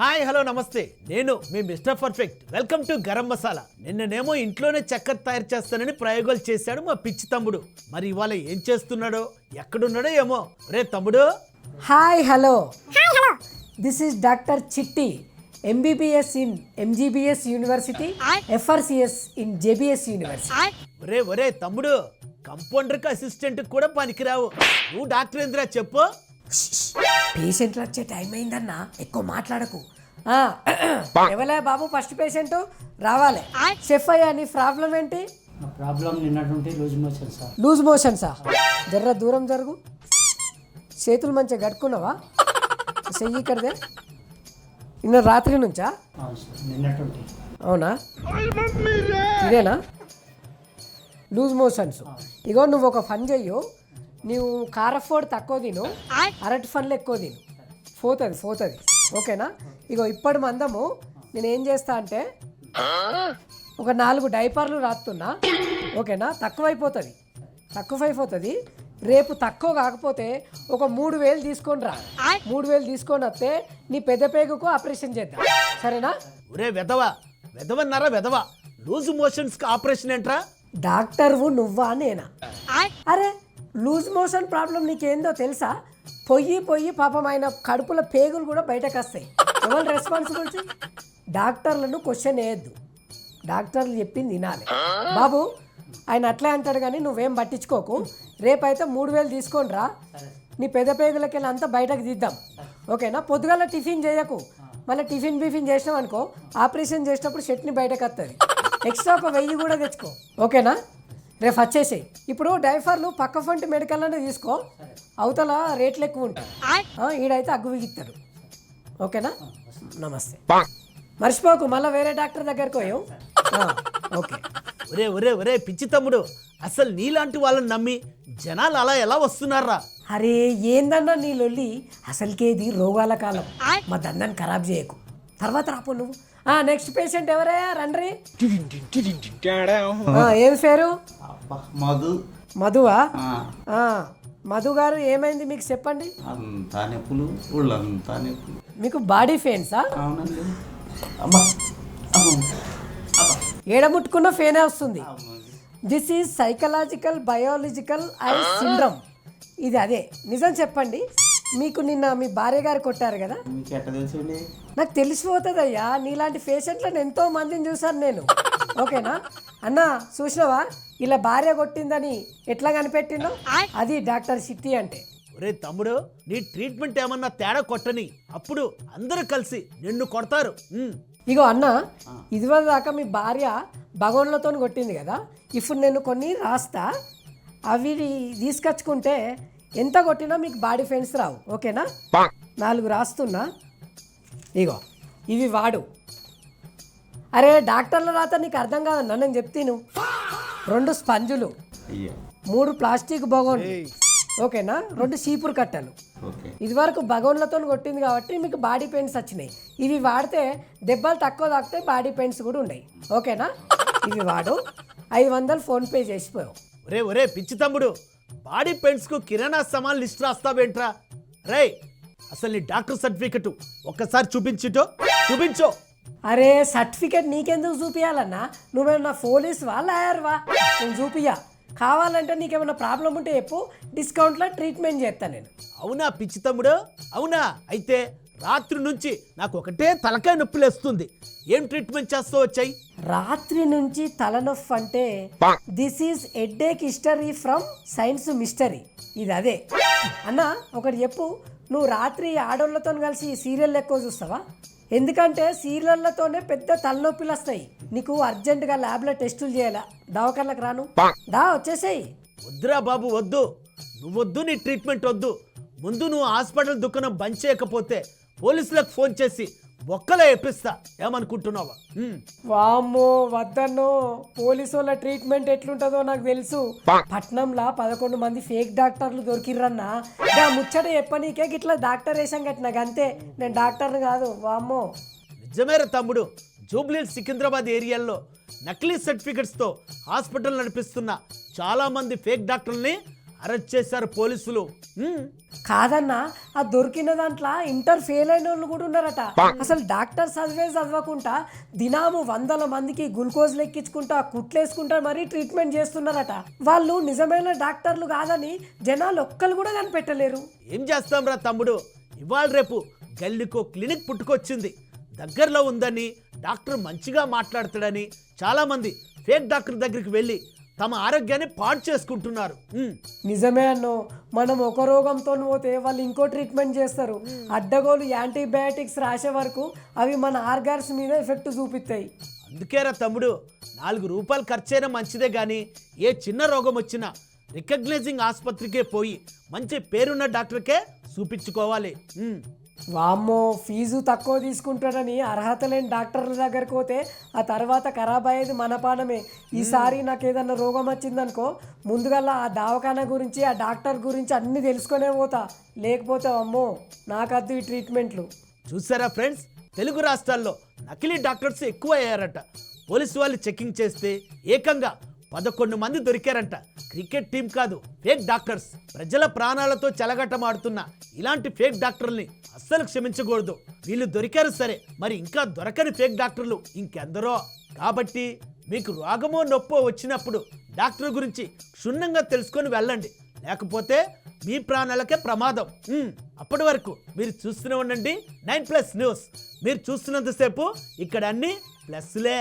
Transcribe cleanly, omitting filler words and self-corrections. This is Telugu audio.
హాయ్ హలో నమస్తే, నేను మీ Mister Perfect. Welcome to Garam Masala. నిన్ననేమో ఇంట్లోనే చక్కెర తయారు చేస్తానని ప్రయోగాలు చేశాడు మా పిచ్చి తమ్ముడు. మరి ఇవాళ ఏం చేస్తున్నాడో ఎక్కడున్నాడో ఏమో. రే తమ్ముడు. Hi hello this is doctor చిట్టి, MBBS in MGBS university, FRCS in JBS university. ఒరే తమ్ముడు, కంపౌండర్కి అసిస్టెంట్ కూడా పనికిరావు. నువ్వు డాక్టర్ ఏందిరా చెప్పు. పేషెంట్లు వచ్చే టైం అయిందన్నా, ఎక్కువ మాట్లాడకు. ఎవలే బాబు ఫస్ట్ పేషెంట్ రావాలి. చెఫ్ అయ్యా, నీ ప్రాబ్లం ఏంటి? ప్రాబ్లం నిన్నటువంటి లూజ్ మోషన్ సార్. లూజ్ మోషన్సా? జర్ర దూరం జరుగు. చేతులు మంచిగా కట్టుకున్నావా? చెయ్యి ఇక్కడదే. నిన్న రాత్రి నుంచా? అవును సార్, నిన్నటువంటి. అవునా, ఇదేనా లూజ్ మోషన్స్? ఇగో నువ్వు ఒక పని చెయ్యు, నువ్వు కారఫోడ్ తక్కువ తిను, అరటి పండ్లు ఎక్కువ తిను, పోతుంది. ఓకేనా? ఇగో ఇప్పటి మందము నేను ఏం చేస్తా అంటే ఒక 4 డైపర్లు రాస్తున్నా. ఓకేనా? తక్కువైపోతుంది. రేపు తక్కువ కాకపోతే ఒక 3,000 తీసుకొని రా. 3,000 తీసుకొని వస్తే నీ పెద్ద పేగుకు ఆపరేషన్ చేద్దాం, సరేనా? ఒరే వెదవా, లూజ్ మోషన్స్ కి ఆపరేషన్ ఏంట్రా? డాక్టర్వు నువ్వా నేనా? అరే, లూజ్ మోషన్ ప్రాబ్లం నీకేందో తెలుసా? పొయ్యి పాపం ఆయన కడుపుల పేగులు కూడా బయటకు వస్తాయి. ఎవరు రెస్పాన్సిబిలిటీ? డాక్టర్లను క్వశ్చన్ వేయద్దు, డాక్టర్లు చెప్పింది వినాలి. బాబు ఆయన అట్లే అంటాడు కానీ నువ్వేం పట్టించుకోకు. రేపైతే 3,000 తీసుకొని రా, నీ పెద్ద పేగులకి వెళ్ళి అంతా బయటకు తీద్దాం. ఓకేనా? పొద్దుగాల టిఫిన్ చేయకు, మళ్ళీ టిఫిన్ చేసినాం అనుకో, ఆపరేషన్ చేసినప్పుడు చట్నీ బయటకు వస్తుంది. ఎక్స్ట్రా ఒక 1,000 కూడా తెచ్చుకో. ఓకేనా? రేపు వచ్చేసేయి. ఇప్పుడు డైఫర్లు పక్క ఫంటి మెడికల్లోనే తీసుకో, అవతల రేట్లు ఎక్కువ ఉంటాయి. ఈడైతే అగ్గు బిగిస్తాడు. ఓకేనా? నమస్తే. మర్చిపోకు, మళ్ళీ వేరే డాక్టర్ దగ్గరికి పోయావు. ఓకే. ఒరే పిచ్చి తమ్ముడు, అసలు నీలాంటి వాళ్ళని నమ్మి జనాలు అలా ఎలా వస్తున్నారా? అరే ఏందన్నా నీ లొల్లి, అసలుకేది రోగాల కాలం. మా దందాన్ని ఖరాబ్ చేయకు, తర్వాత రాపో నువ్వు. నెక్స్ట్ పేషెంట్ ఎవరయ్యా? రండ్రి. ఏం పేరు? మధువా? మధు గారు, ఏమైంది మీకు చెప్పండి. అంతా నొప్పులు, ఒళ్ళంతా నొప్పులు. మీకు బాడీ పెయిన్సా? అవునండి. ఏడముట్టుకున్న ఫేనే వస్తుంది. This is psychological biological I syndrome. ఇది అదే. నిజం చెప్పండి, మీకు నిన్న మీ భార్య గారు కొట్టారు కదా? మీకు ఎట్లా తెలుసండి? నాకు తెలిసిపోతుంది అయ్యా, నీలాంటి పేషెంట్లను ఎంతో మందిని చూసాను నేను. ఓకేనా అన్నా? చూసినావా ఇలా భార్య కొట్టిందని ఎట్లా కనిపెట్టిందో? అది డాక్టర్ చిట్టి అంటే. ఒరే తమ్ముడు, నీ ట్రీట్మెంట్ ఏమన్నా తేడా కొట్టని, అప్పుడు అందరూ కలిసి నిన్ను కొడతారు. ఇగో అన్న, ఇదివరకు దాకా మీ భార్య భగవన్లతో కొట్టింది కదా, ఇప్పుడు నేను కొన్ని రాస్తా, అవి తీసుకొచ్చుకుంటే ఎంత కొట్టినా మీకు బాడీ పెయిన్స్ రావు. ఓకేనా? 4 రాస్తున్నా. ఇగో ఇవి వాడు. అరే డాక్టర్ల రాత నీకు అర్థం కాదన్నా, నేను చెప్తాను. 2 స్పంజులు, 3 ప్లాస్టిక్ బగోన్లు. ఓకేనా? 2 చీపురు కట్టలు. ఇదివరకు బగోన్లతో కొట్టింది కాబట్టి మీకు బాడీ పెయిన్స్ వచ్చినాయి. ఇవి వాడితే దెబ్బలు తక్కువ తాకితే బాడీ పెయిన్స్ కూడా ఉన్నాయి. ఓకేనా? ఇవి వాడు. 500 ఫోన్పే చేసిపోయావు. ఒరే పిచ్చి తమ్ముడు, బాడీ పెయిన్స్ కు కిరాణా సామాన్ లిస్ట్ రాస్తావేంట్రా? రే, అసలు నీ డాక్టర్ సర్టిఫికెట్ ఒక్కసారి చూపించో. అరే సర్టిఫికెట్ నీకెందుకు చూపించాలన్నా? నువ్వేమన్నా పోలీసువా లాయర్వా? నేను చూపియా. కావాలంటే నీకేమన్నా ప్రాబ్లం ఉంటే చెప్పు, డిస్కౌంట్లో ట్రీట్మెంట్ చేస్తాను నేను. అవునా పిచ్చి తమ్ముడు? అవునా? అయితే రాత్రి నుంచి నాకు ఒకటే తలకాయ నొప్పి లేస్తుంది. ఏం ట్రీట్మెంట్ చేస్తూ వచ్చాయి? రాత్రి నుంచి తలనొప్పి అంటే this is headache history from science mystery. ఇది అదే అన్న. ఒకటి చెప్పు, నువ్వు రాత్రి ఆడోళ్ళతో కలిసి సీరియల్ ఎక్కువ చూస్తావా? ఎందుకంటే సీరియళ్లతోనే పెద్ద తలనొప్పిలు వస్తాయి. నీకు అర్జెంటుగా ల్యాబ్లో టెస్టులు చేయాలా? దవాఖానలకు రాను దా, వచ్చేసేయి. వద్దురా బాబు, వద్దు. నువ్వొద్దు, నీ ట్రీట్మెంట్ వద్దు. ముందు నువ్వు హాస్పిటల్ దుకాణం బంద్ చేయకపోతే పోలీసులకు ఫోన్ చేసి ఒక్కలే ఎప్పిస్తా. ఏమనుకుంటున్నావా? వామ్మో వద్దన్నో, పోలీసు వాళ్ళ ట్రీట్మెంట్ ఎట్లుంటుందో నాకు తెలుసు. పట్నంలో 11 మంది ఫేక్ డాక్టర్లు దొరికిర్రన్నా. ముచ్చట చెప్పనీకే గిట్లా డాక్టర్ వేసాం కట్టినా, అంతే. నేను డాక్టర్ని కాదు. వామ్మో నిజమేరా తమ్ముడు, జూబ్లీ సికింద్రాబాద్ ఏరియాలో నకిలీ సర్టిఫికెట్స్తో హాస్పిటల్ నడిపిస్తున్న చాలా మంది ఫేక్ డాక్టర్ని అరెస్ట్ చేశారు పోలీసులు. కాదన్నా ఆ దొరికిన దాంట్లో ఇంటర్ ఫెయిల్ అయిన వాళ్ళు కూడా ఉన్నారట. అసలు డాక్టర్ చదవకుండా దినాము 100 మందికి గ్లూకోజ్ లెక్కించుకుంటా కుట్లేసుకుంటా మరీ ట్రీట్మెంట్ చేస్తున్నారట. వాళ్ళు నిజమైన డాక్టర్లు కాదని జనాలు ఒక్కరు కూడా కనిపెట్టలేరు. ఏం చేస్తాం రా తమ్ముడు, ఇవాళ రేపు గల్లీకో క్లినిక్ పుట్టుకొచ్చింది. దగ్గరలో ఉందని, డాక్టర్ మంచిగా మాట్లాడతాడని చాలామంది ఫేక్ డాక్టర్ దగ్గరికి వెళ్ళి తమ ఆరోగ్యాన్ని పాడు చేసుకుంటున్నారు. నిజమే అన్నో, మనం ఒక రోగంతో పోతే వాళ్ళు ఇంకో ట్రీట్మెంట్ చేస్తారు. అడ్డగోలు యాంటీబయాటిక్స్ రాసే వరకు అవి మన ఆర్గాన్స్ మీద ఎఫెక్ట్ చూపిస్తాయి. అందుకేరా తమ్ముడు, 4 రూపాయలు ఖర్చైనా మంచిదే కానీ ఏ చిన్న రోగం వచ్చినా రికగ్నైజింగ్ ఆసుపత్రికే పోయి మంచి పేరున్న డాక్టర్కే చూపించుకోవాలి. వామ్మో, ఫీజు తక్కువ తీసుకుంటాడని అర్హత లేని డాక్టర్ల దగ్గరికి పోతే ఆ తర్వాత ఖరాబ్ అయ్యేది మన పానమే. ఈసారి నాకు ఏదన్నా రోగం వచ్చిందనుకో ముందుగా ఆ దవాఖానా గురించి ఆ డాక్టర్ గురించి అన్నీ తెలుసుకునే పోతా. లేకపోతే అమ్మో నాకద్దు ఈ ట్రీట్మెంట్లు. చూసారా ఫ్రెండ్స్, తెలుగు రాష్ట్రాల్లో నకిలీ డాక్టర్స్ ఎక్కువ అయ్యారట. పోలీసు వాళ్ళు చెకింగ్ చేస్తే ఏకంగా 11 మంది దొరికారంట. క్రికెట్ టీం కాదు, ఫేక్ డాక్టర్స్. ప్రజల ప్రాణాలతో చెలగట్టమాడుతున్న ఇలాంటి ఫేక్ డాక్టర్ని అస్సలు క్షమించకూడదు. వీళ్ళు దొరికారు సరే, మరి ఇంకా దొరకని ఫేక్ డాక్టర్లు ఇంకెందరో. కాబట్టి మీకు రోగమో నొప్పో వచ్చినప్పుడు డాక్టర్ గురించి క్షుణ్ణంగా తెలుసుకొని వెళ్ళండి, లేకపోతే మీ ప్రాణాలకే ప్రమాదం. అప్పటి వరకు మీరు చూస్తూనే ఉండండి 9+ న్యూస్. మీరు చూస్తున్నంతసేపు ఇక్కడ అన్ని ప్లస్లే.